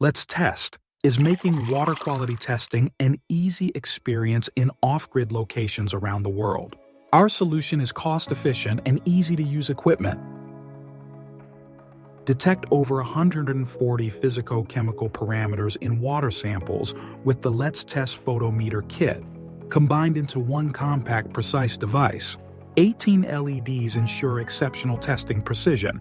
Let's Test is making water quality testing an easy experience in off-grid locations around the world. Our solution is cost-efficient and easy-to-use equipment. Detect over 140 physicochemical parameters in water samples with the LETZTEST Photometer kit, combined into one compact, precise device. 18 LEDs ensure exceptional testing precision.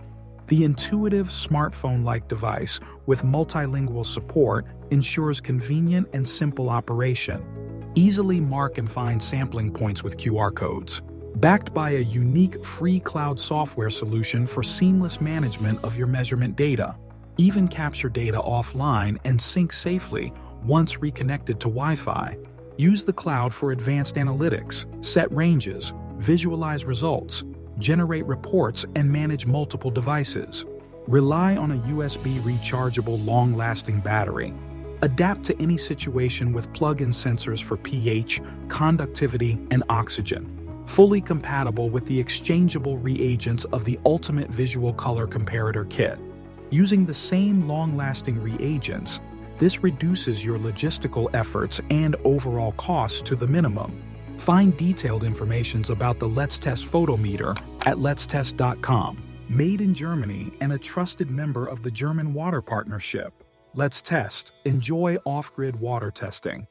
The intuitive smartphone-like device with multilingual support ensures convenient and simple operation. Easily mark and find sampling points with QR codes. Backed by a unique free cloud software solution for seamless management of your measurement data. Even capture data offline and sync safely once reconnected to Wi-Fi. Use the cloud for advanced analytics, set ranges, visualize results, generate reports, and manage multiple devices. Rely on a USB rechargeable long-lasting battery. Adapt to any situation with plug-in sensors for pH, conductivity, and oxygen. Fully compatible with the exchangeable reagents of the ultimate visual color comparator kit. Using the same long-lasting reagents, this reduces your logistical efforts and overall costs to the minimum. Find detailed information about the LETZTEST Photometer at letztest.com. Made in Germany and a trusted member of the German Water Partnership. LETZTEST. Enjoy off-grid water testing.